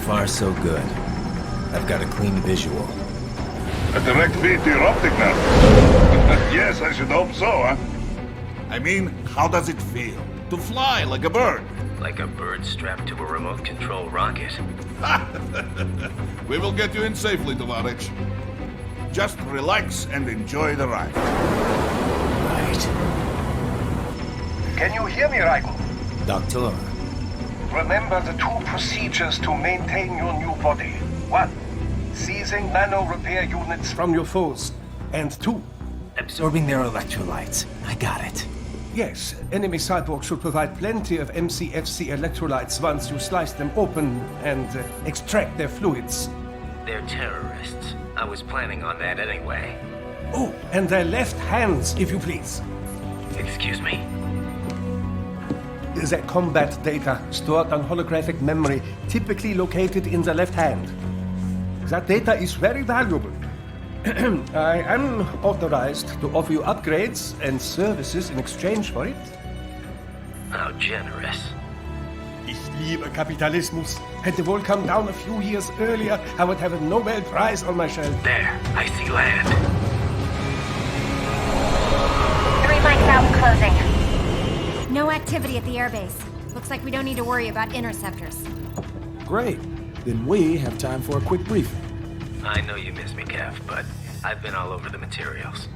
far, so good. I've got a clean visual. A direct feed to your optic nerve. Yes, I should hope so, huh? I mean, how does it feel? To fly like a bird? Like a bird strapped to a remote control rocket. We will get you in safely, Tovarich. Just relax and enjoy the ride. Right. Can you hear me, Raiden? Doctor. Remember the two procedures to maintain your new body. 1. Seizing nano-repair units from your foes. And 2. Absorbing their electrolytes. I got it. Yes, enemy cyborgs should provide plenty of MCFC electrolytes once you slice them open and extract their fluids. They're terrorists. I was planning on that anyway. Oh, and their left hands, if you please. Excuse me? The combat data stored on holographic memory, typically located in the left hand. That data is very valuable. I am authorized to offer you upgrades and services in exchange for it. How generous. Ich liebe Kapitalismus. Had the wall come down a few years earlier, I would have a Nobel Prize on my shelf. There, I see land. 3 mics out and closing. No activity at the airbase. Looks like we don't need to worry about interceptors. Great. Then we have time for a quick briefing. I know you miss me, Kev, but I've been all over the materials.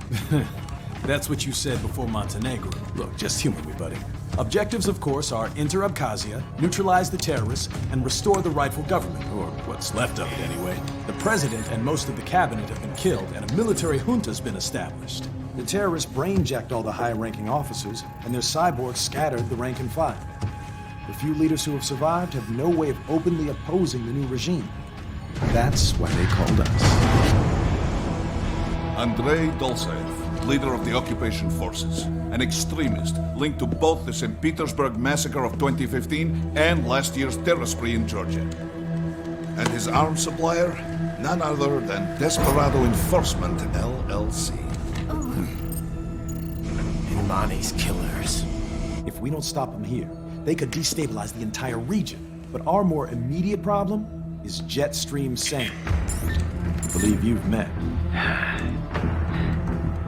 That's what you said before Montenegro. Look, just humor me, buddy. Objectives, of course, are enter Abkhazia, neutralize the terrorists, and restore the rightful government, or what's left of it anyway. The president and most of the cabinet have been killed, and a military junta's been established. The terrorists brain-jacked all the high-ranking officers, and their cyborgs scattered the rank and file. The few leaders who have survived have no way of openly opposing the new regime. That's why they called us. Andrei Dolzaev, leader of the occupation forces, an extremist linked to both the St. Petersburg massacre of 2015 and last year's terror spree in Georgia. And his arms supplier, none other than Desperado Enforcement, LLC. Imani's killers. If we don't stop them here, they could destabilize the entire region. But our more immediate problem is Jetstream Sane. I believe you've met.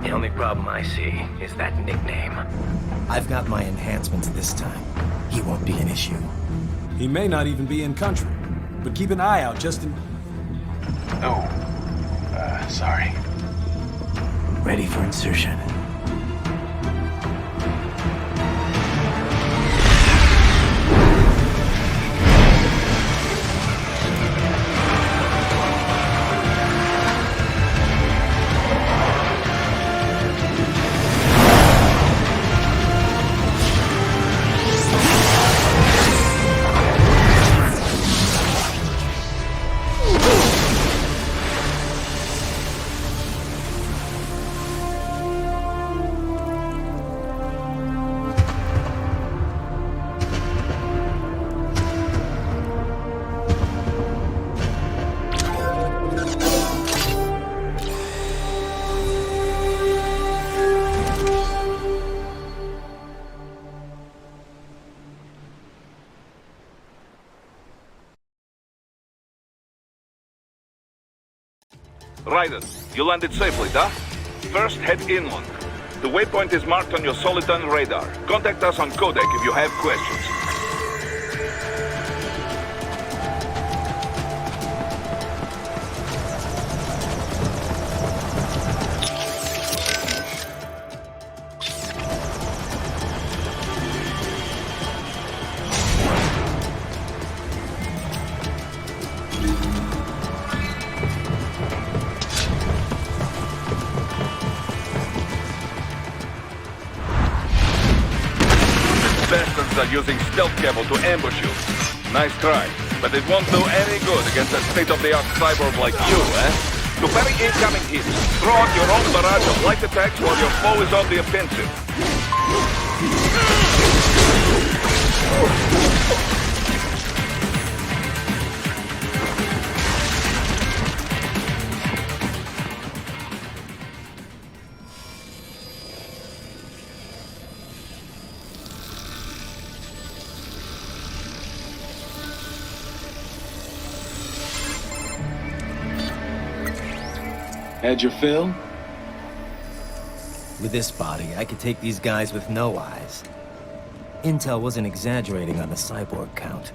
The only problem I see is that nickname. I've got my enhancements this time. He won't be an issue. He may not even be in country, but keep an eye out just in... Oh, sorry. Ready for insertion. Raiden, you landed safely, huh? First, head inland. The waypoint is marked on your Soliton radar. Contact us on codec if you have questions. Bastards are using stealth cable to ambush you. Nice try, but it won't do any good against a state-of-the-art cyborg like you, eh? To parry incoming hits, throw out your own barrage of light attacks while your foe is on the offensive. Had your fill? With this body, I could take these guys with no eyes. Intel wasn't exaggerating on the cyborg count.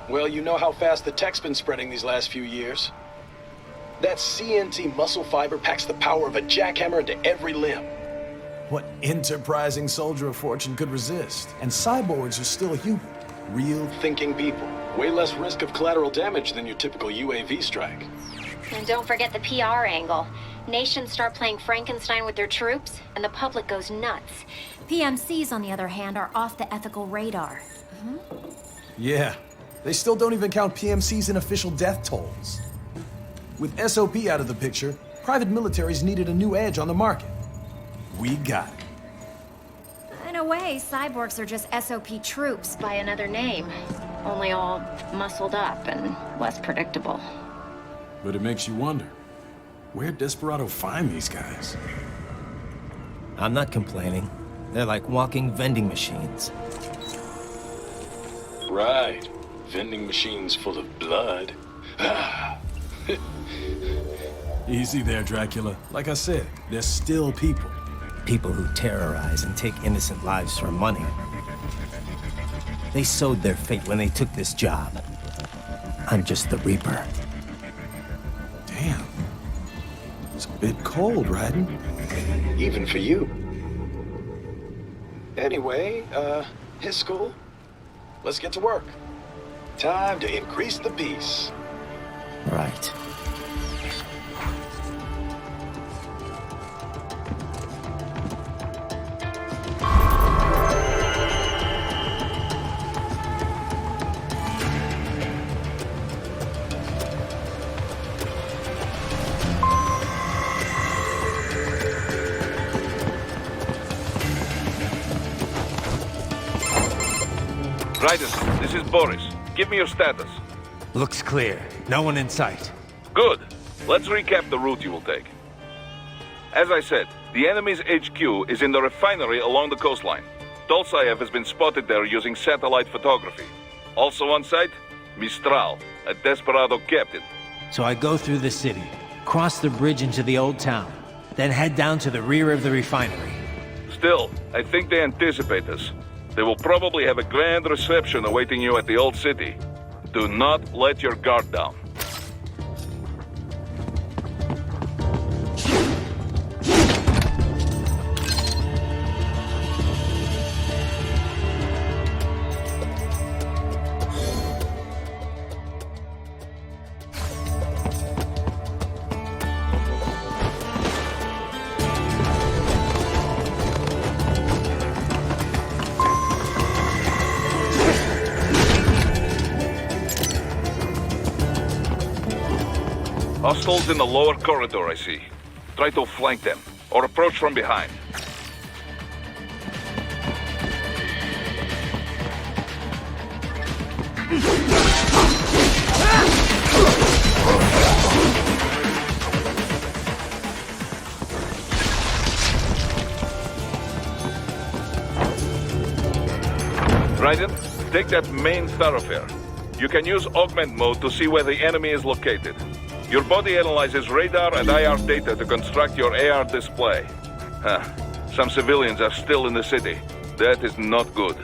Well, you know how fast the tech's been spreading these last few years. That CNT muscle fiber packs the power of a jackhammer into every limb. What enterprising soldier of fortune could resist? And cyborgs are still human. Real Thinking people. Way less risk of collateral damage than your typical UAV strike. And don't forget the PR angle. Nations start playing Frankenstein with their troops, and the public goes nuts. PMCs, on the other hand, are off the ethical radar. Yeah, they still don't even count PMCs in official death tolls. With SOP out of the picture, private militaries needed a new edge on the market. We got it. In a way, cyborgs are just SOP troops by another name. Only all muscled up and less predictable. But it makes you wonder, where'd Desperado find these guys? I'm not complaining. They're like walking vending machines. Right. Vending machines full of blood. Easy there, Dracula. Like I said, they're still people. People who terrorize and take innocent lives for money. They sowed their fate when they took this job. I'm just the Reaper. Damn. It's a bit cold, Raiden. Even for you. Anyway, his school. Let's get to work. Time to increase the peace. Right. Raiden, this is Boris. Give me your status. Looks clear. No one in sight. Good. Let's recap the route you will take. As I said, the enemy's HQ is in the refinery along the coastline. Dolsaev has been spotted there using satellite photography. Also on site, Mistral, a Desperado captain. So I go through the city, cross the bridge into the old town, then head down to the rear of the refinery. Still, I think they anticipate us. They will probably have a grand reception awaiting you at the old city. Do not let your guard down. Hostiles in the lower corridor, I see. Try to flank them, or approach from behind. Raiden, take that main thoroughfare. You can use augment mode to see where the enemy is located. Your body analyzes radar and IR data to construct your AR display. Some civilians are still in the city. That is not good.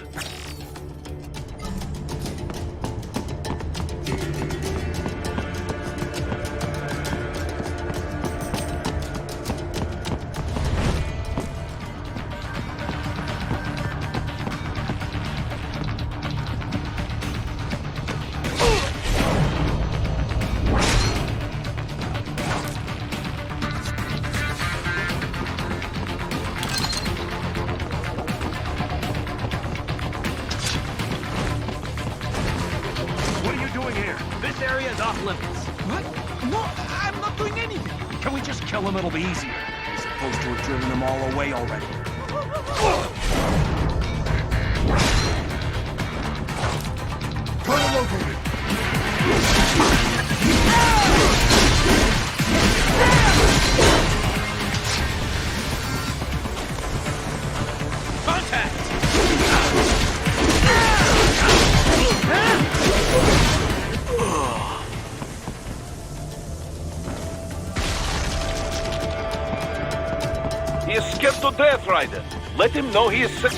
off limits. What? No, I'm not doing anything. Can we just kill him? It'll be easier. As opposed to have driven them all away already. Target located. Contact! scared to death, Raiden. Let him know he is sick.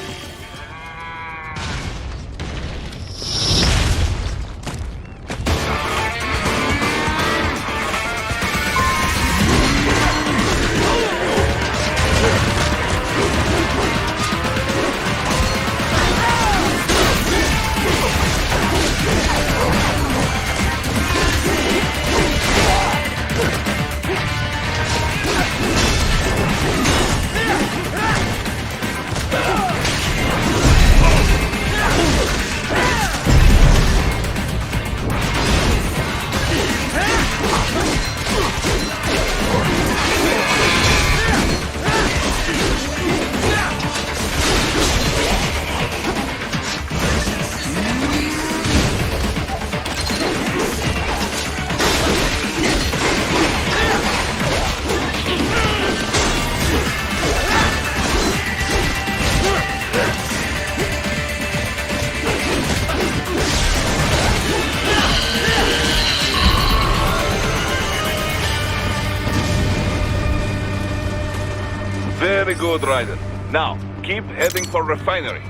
Very good, Raiden. Now, keep heading for Refinery.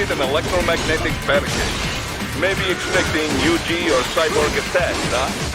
An electromagnetic barricade. Maybe expecting UG or cyborg attacks, huh?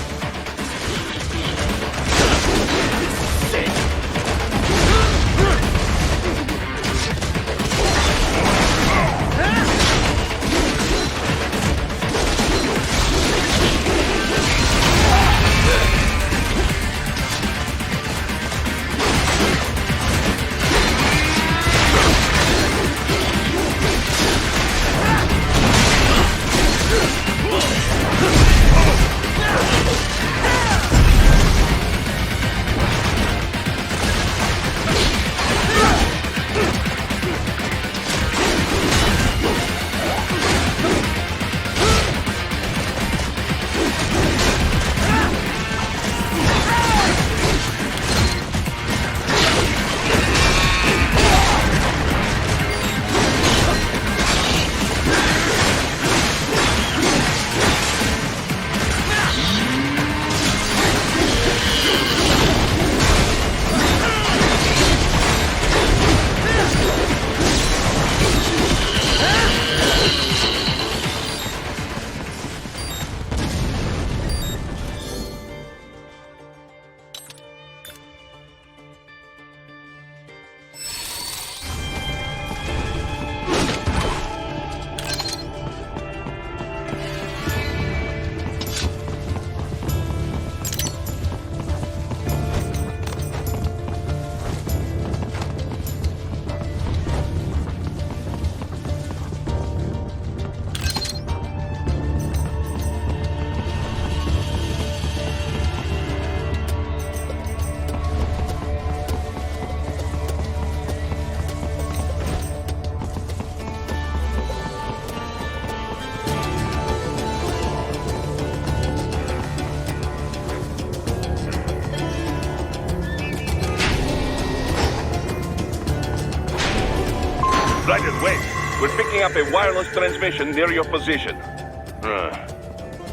Raiden, wait. We're picking up a wireless transmission near your position.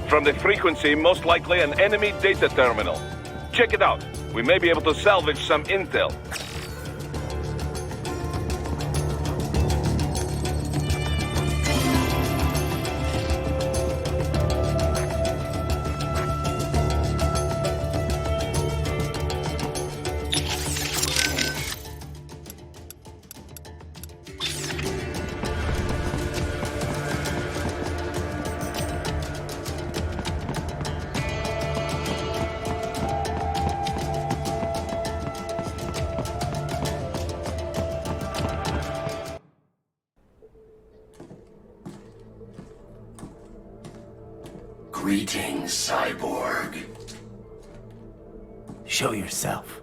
From the frequency, most likely an enemy data terminal. Check it out. We may be able to salvage some intel. Greetings, cyborg. Show yourself.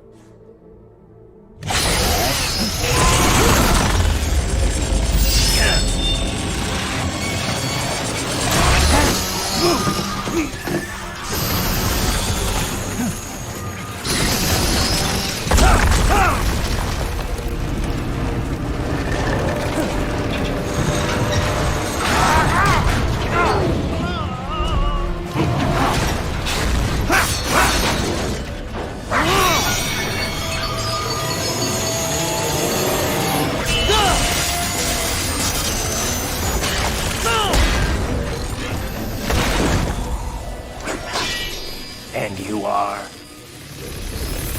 And you are?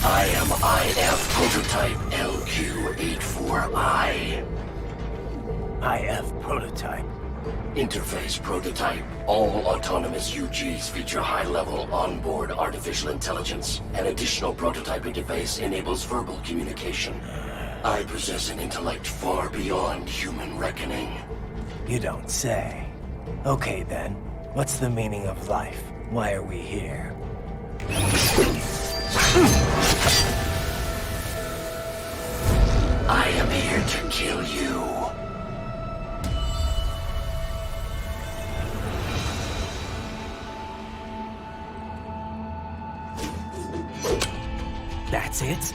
I am IF Prototype LQ84I. IF Prototype. Interface Prototype. All autonomous UGs feature high-level onboard artificial intelligence. An additional prototype interface enables verbal communication. I possess an intellect far beyond human reckoning. You don't say. Okay then, what's the meaning of life? Why are we here? I am here to kill you. That's it?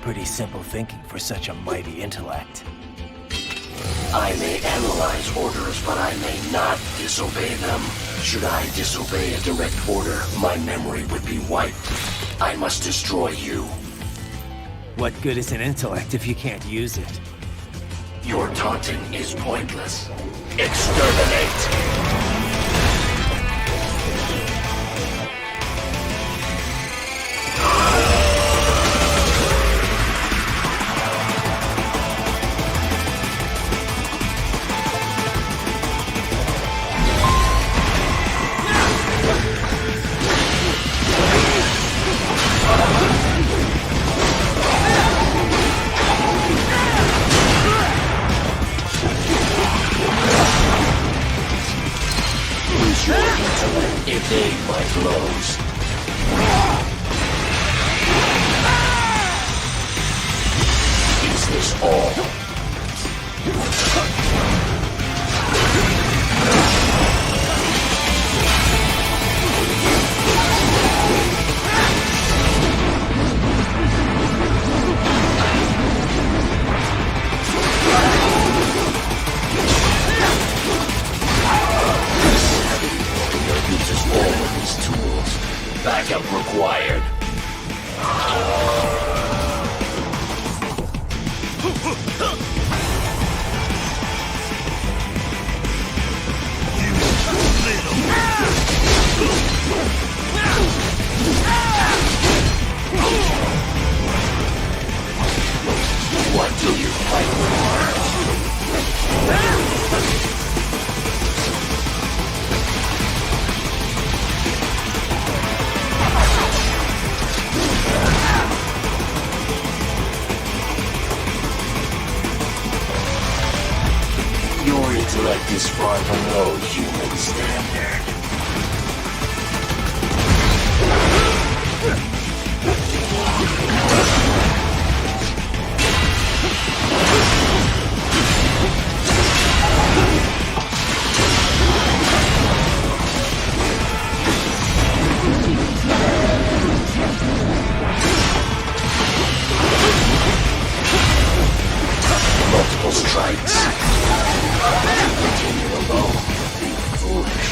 Pretty simple thinking for such a mighty intellect. I may analyze orders, but I may not disobey them. Should I disobey a direct order, my memory would be wiped. I must destroy you. What good is an intellect if you can't use it? Your taunting is pointless. Exterminate! Evade my blows. Is this all? Uses all of his tools. Backup required. What do you fight for? Your intellect is far below human standard. Multiple strikes. To continue alone, be foolish.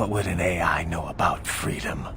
What would an AI know about freedom?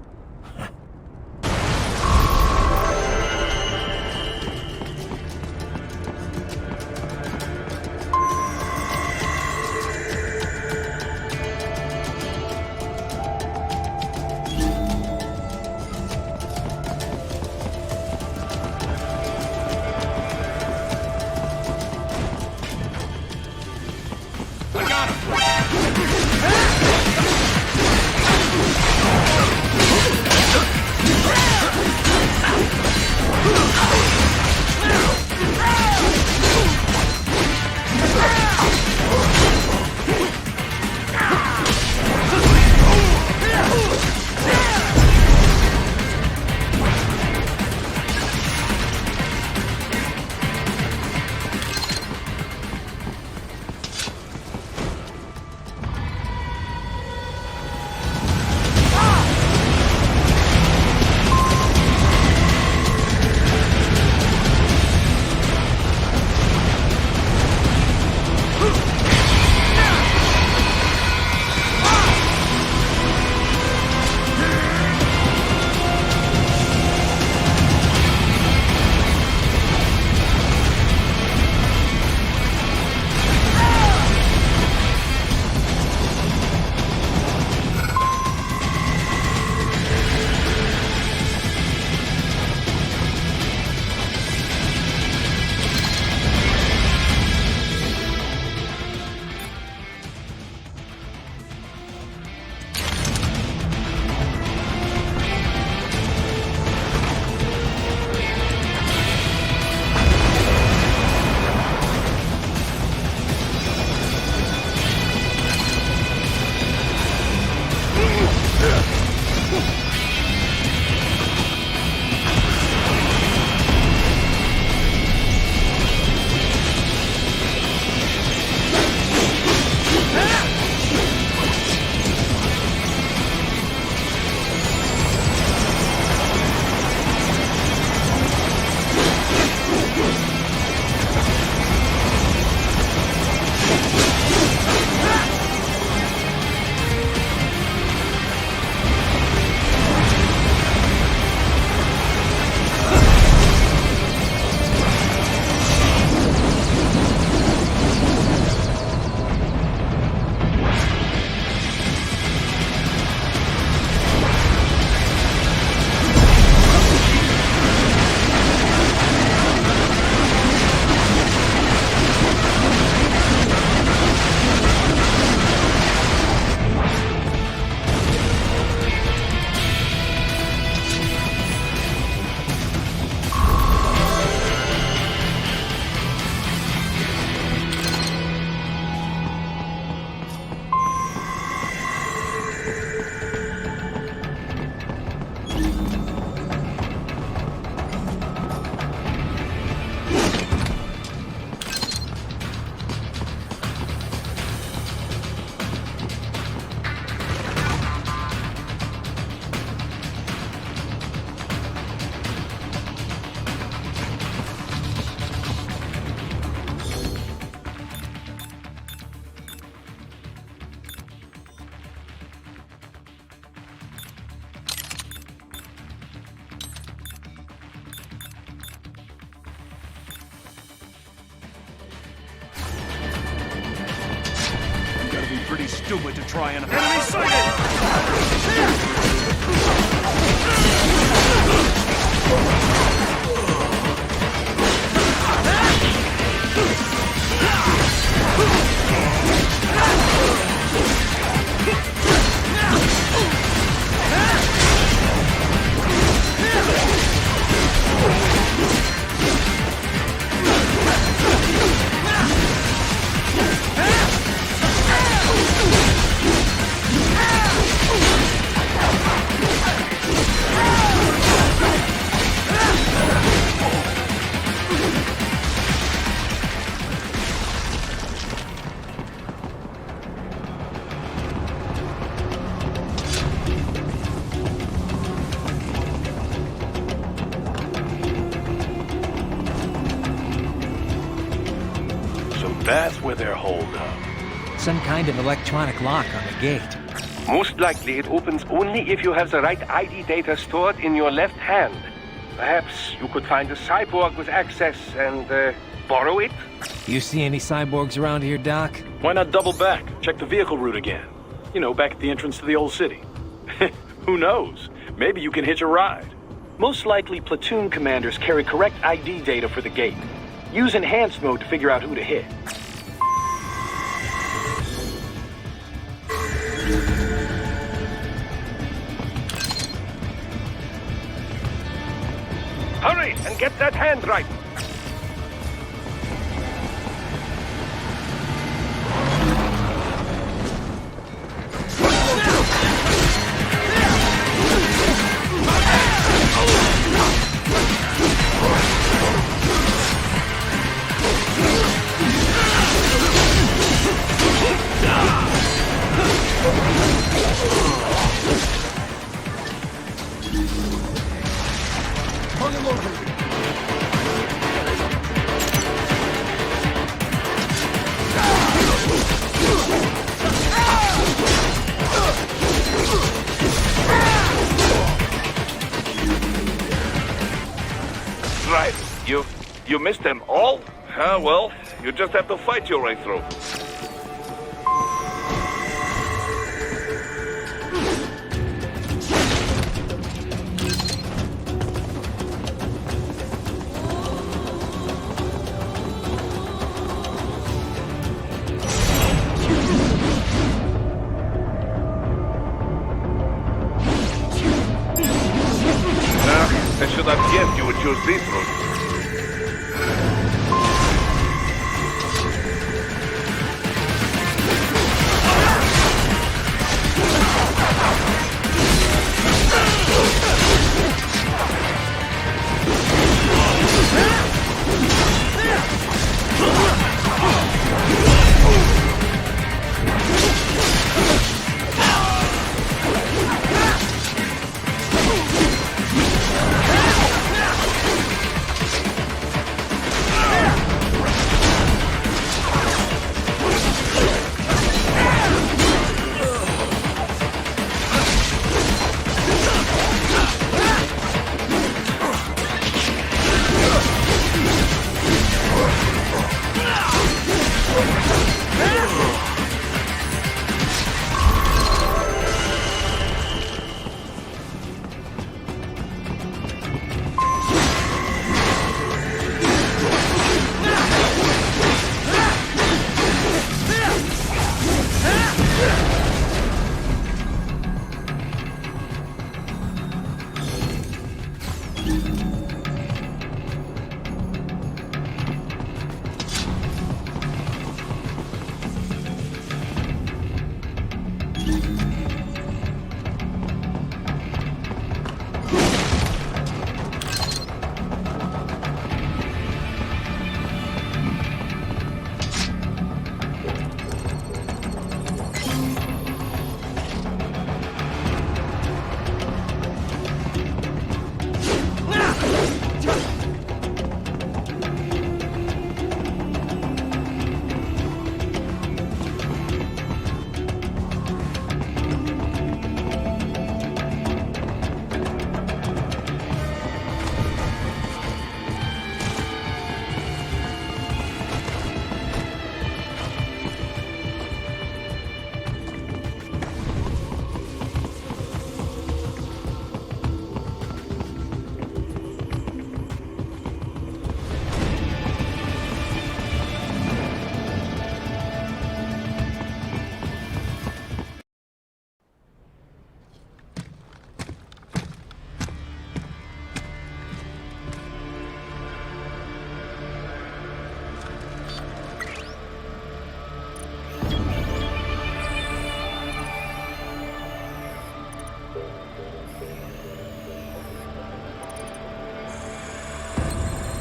Pretty stupid to try and... Enemy sighted! That's where they're holed up. Some kind of electronic lock on the gate. Most likely it opens only if you have the right ID data stored in your left hand. Perhaps you could find a cyborg with access and borrow it? You see any cyborgs around here, Doc? Why not double back? Check the vehicle route again. You know, back at the entrance to the old city. Who knows? Maybe you can hitch a ride. Most likely, platoon commanders carry correct ID data for the gate. Use enhanced mode to figure out who to hit. Hurry and get that hand right! Right. You missed them all? Well, you just have to fight your way through. I should have guessed you would choose this route.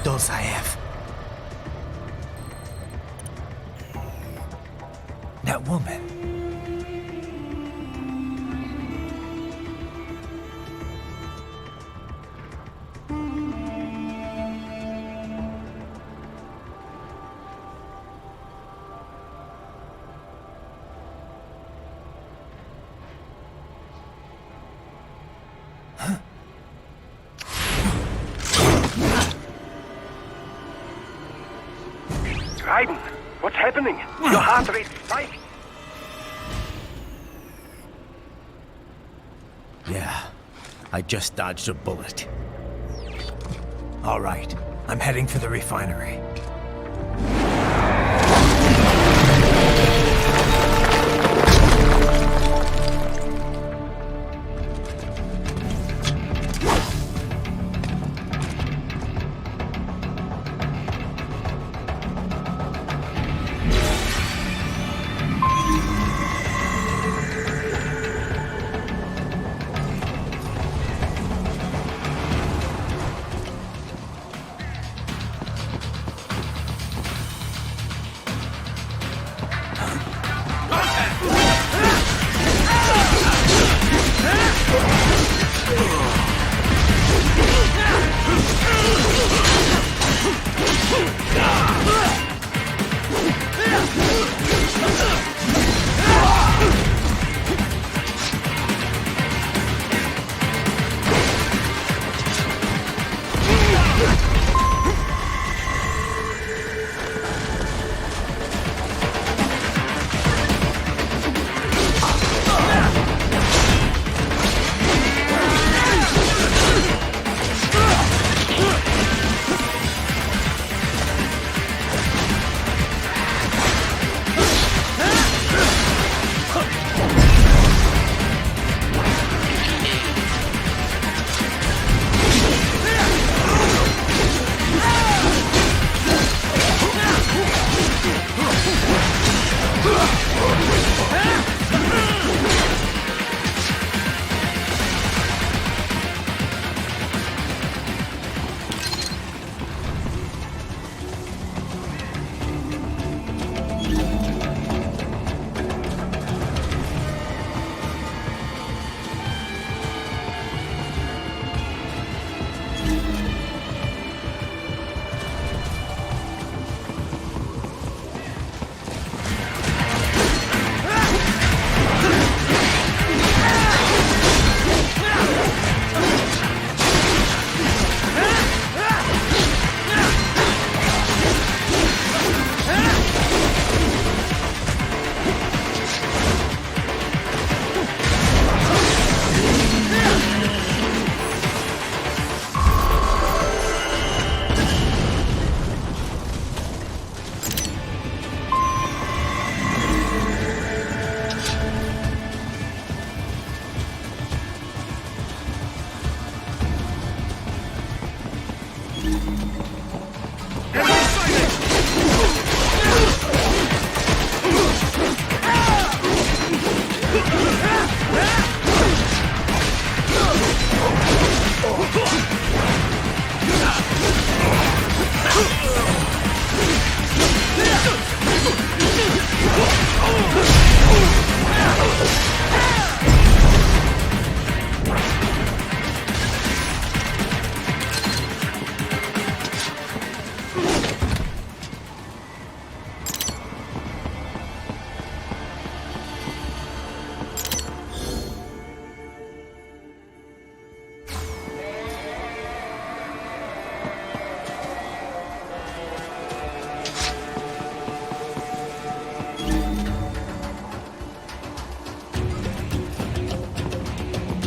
Those I have. That woman. Raiden, what's happening? Your heart rate spiked. Yeah, I just dodged a bullet. All right, I'm heading for the refinery.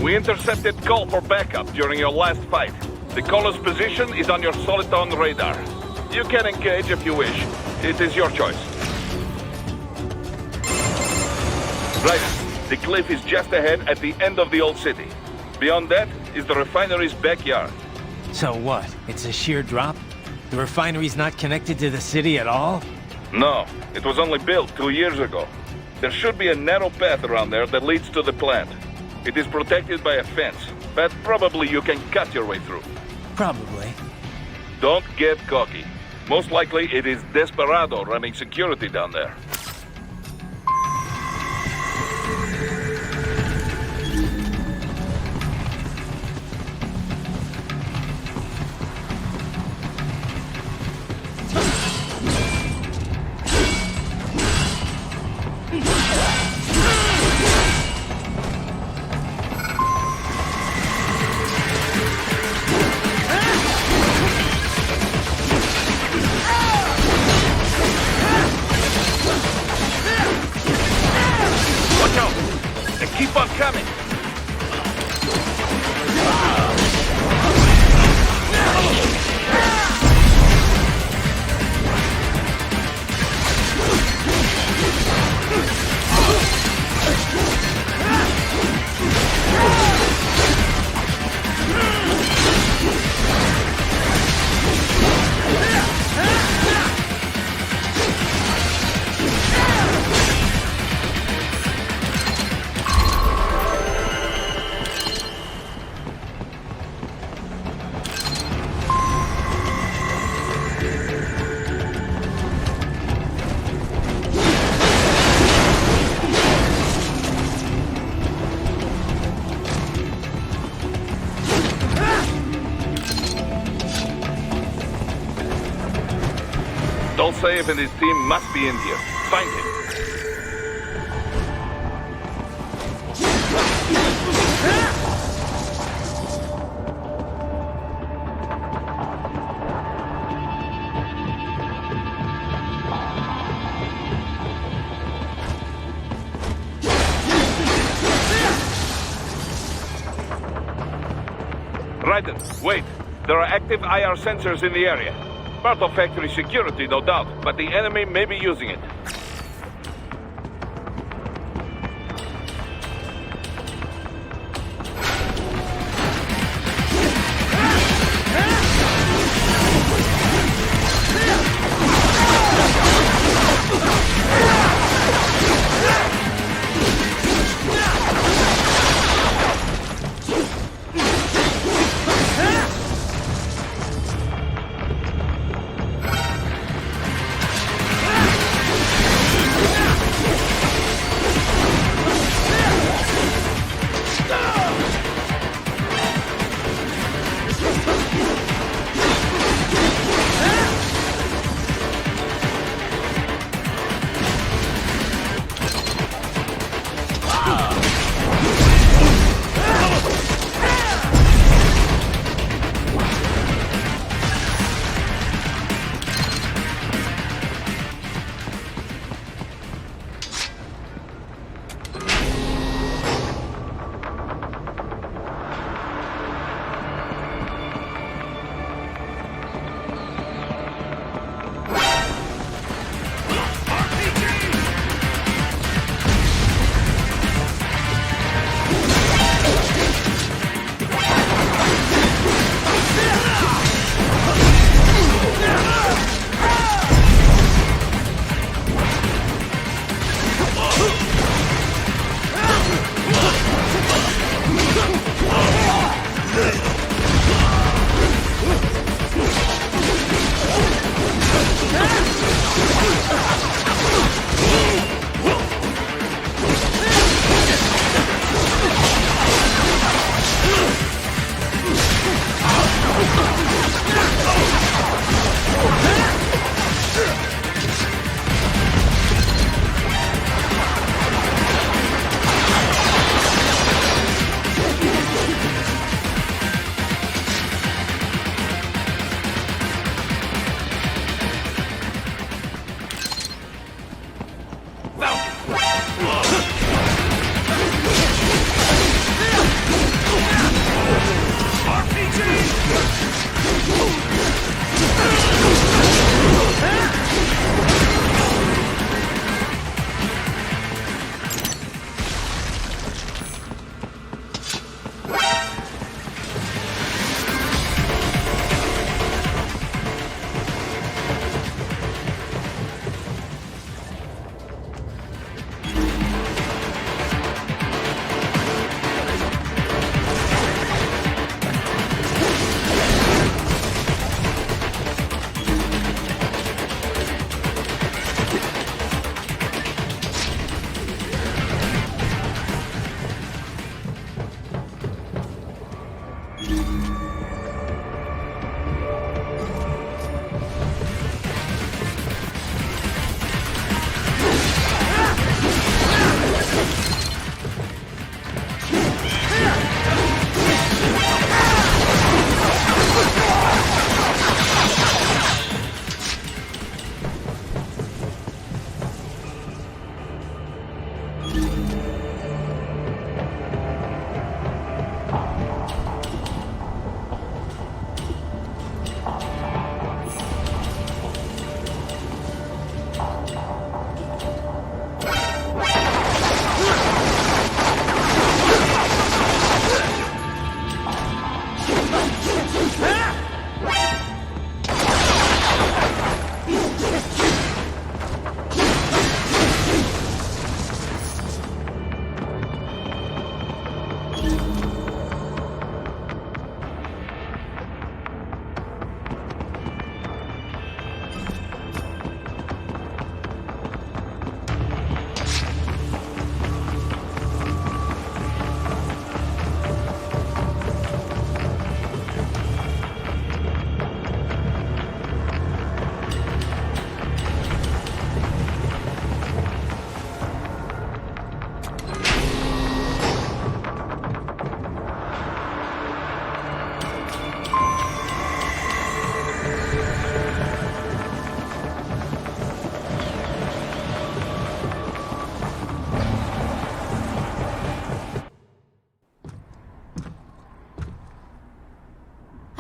We intercepted call for backup during your last fight. The caller's position is on your Soliton radar. You can engage if you wish. It is your choice. Right. The cliff is just ahead at the end of the old city. Beyond that is the refinery's backyard. So what? It's a sheer drop? The refinery's not connected to the city at all? No, it was only built 2 years ago. There should be a narrow path around there that leads to the plant. It is protected by a fence, but probably you can cut your way through. Probably. Don't get cocky. Most likely it is Desperado running security down there. coming! Dolcev and his team must be in here. Find him. Raiden, wait. There are active IR sensors in the area. Part of factory security, no doubt, but the enemy may be using it.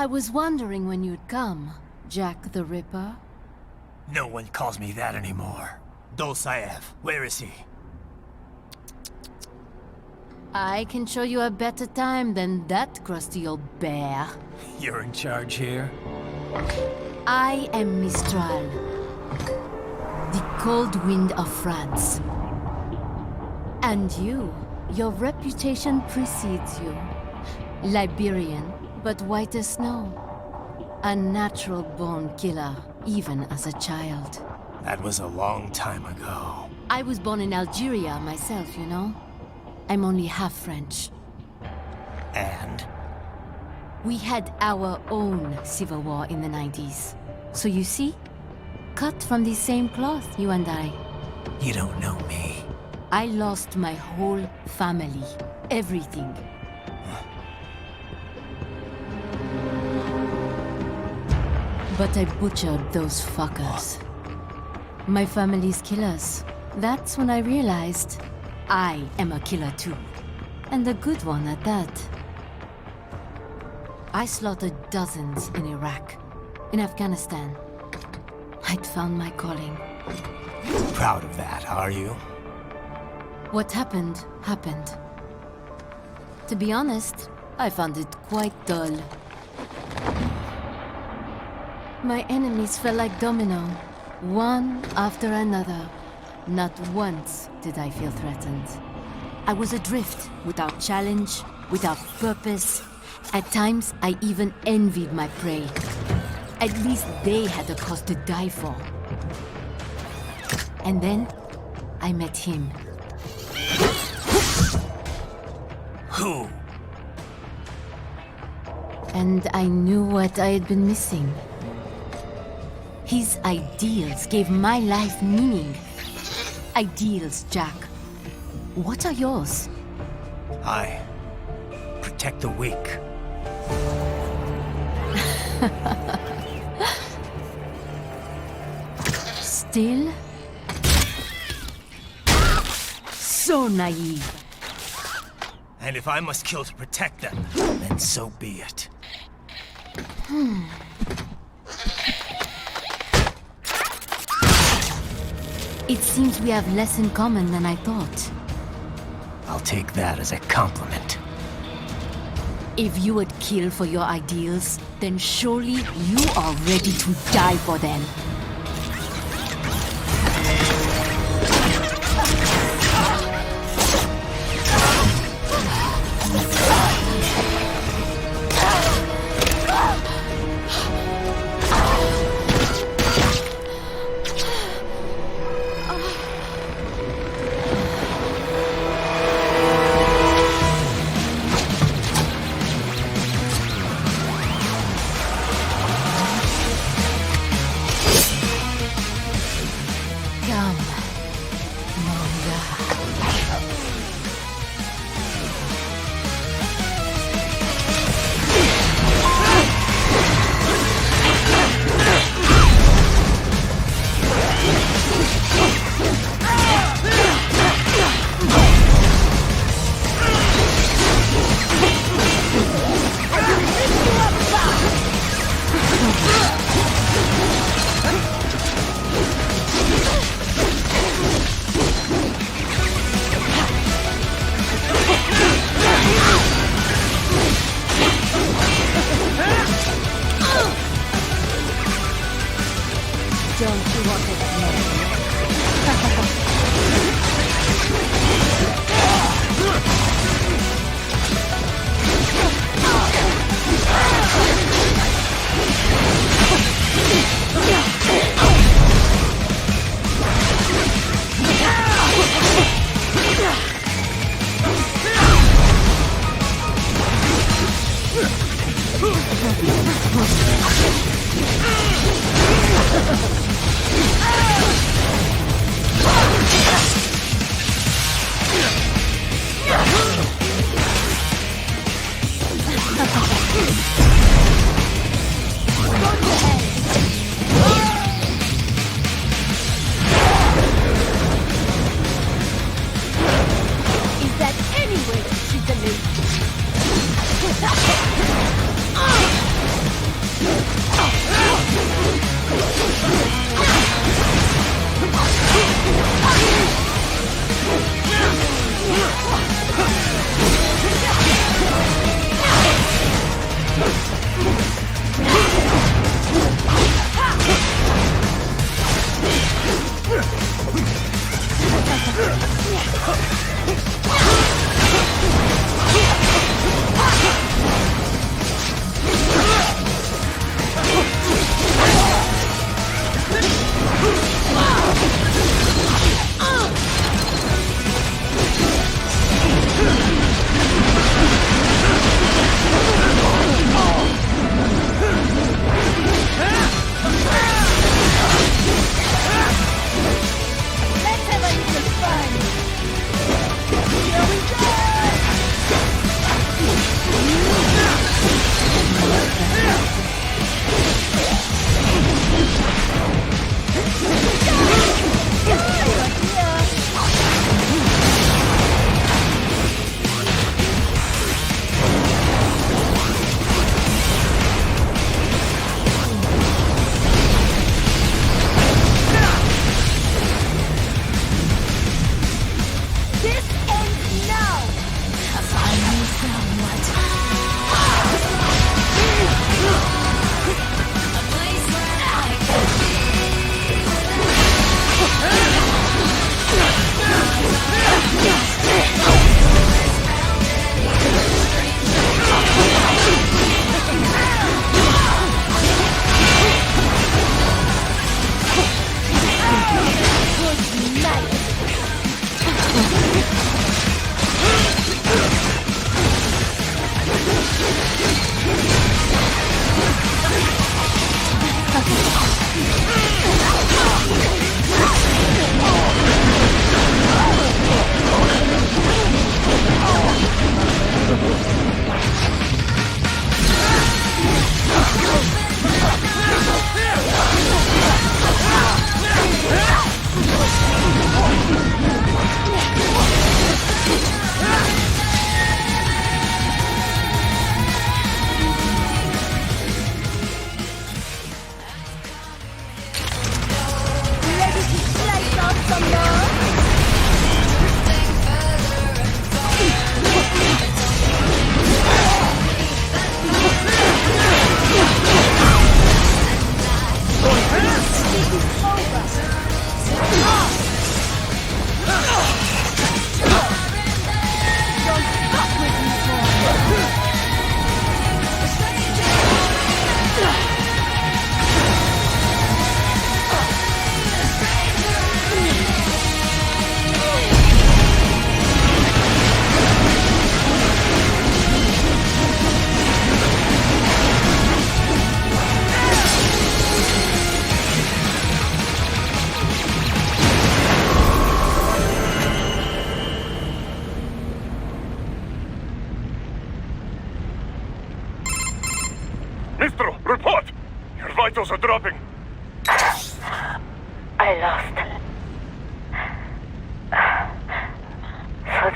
I was wondering when you'd come, Jack the Ripper. No one calls me that anymore. Dolsaev, where is he? I can show you a better time than that crusty old bear. You're in charge here? I am Mistral, the cold wind of France. And your reputation precedes you. Liberian, but white as snow. A natural-born killer, even as a child. That was a long time ago. I was born in Algeria myself, you know? I'm only half French. And? We had our own civil war in the 90s. So you see? Cut from the same cloth, you and I. You don't know me. I lost my whole family. Everything. But I butchered those fuckers. My family's killers. That's when I realized I am a killer too. And a good one at that. I slaughtered dozens in Iraq, in Afghanistan. I'd found my calling. Proud of that, are you? What happened, happened. To be honest, I found it quite dull. My enemies fell like domino, one after another. Not once did I feel threatened. I was adrift, without challenge, without purpose. At times, I even envied my prey. At least they had a cause to die for. And then, I met him. Who? And I knew what I had been missing. His ideals gave my life meaning. Ideals, Jack. What are yours? I protect the weak. Still? So naive. And if I must kill to protect them, then so be it. It seems we have less in common than I thought. I'll take that as a compliment. If you would kill for your ideals, then surely you are ready to die for them.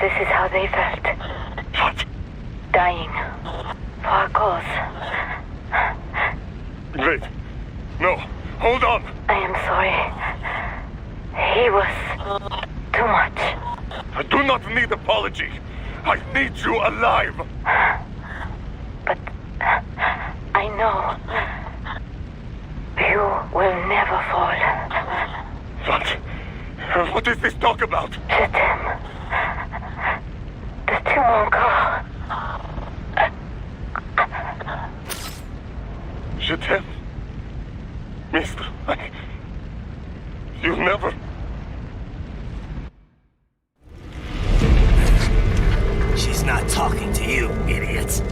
this is how they felt. What? Dying. For a cause. Wait. No. Hold on. I am sorry. He was too much. I do not need apology. I need you alive. But I know you will never fall. What? What is this talk about? Je t'aime. De tout mon corps. Je t'aime. Mister, you never... She's not talking to you, idiot.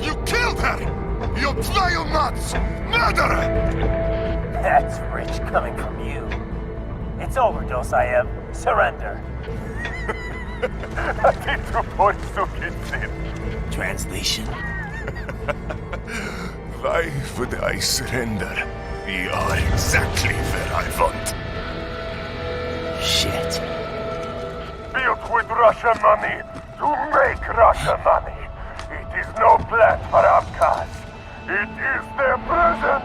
You killed her! You vile nuts! Murderer! That's rich coming from you. It's overdose, I am. Surrender. Translation. Why would I surrender? We are exactly where I want. Shit. Built with Russian money to make Russian money. It is no plan for Abkhaz. It is their prison.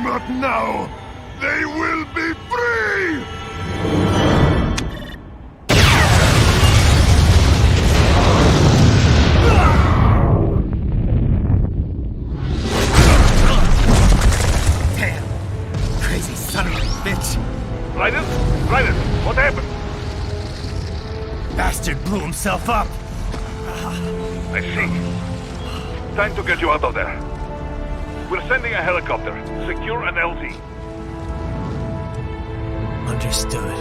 But now, they will be free! Damn! Crazy son of a bitch! Raiden? Raiden, what happened? Bastard blew himself up! I see. Time to get you out of there. We're sending a helicopter. Secure an LZ. Understood.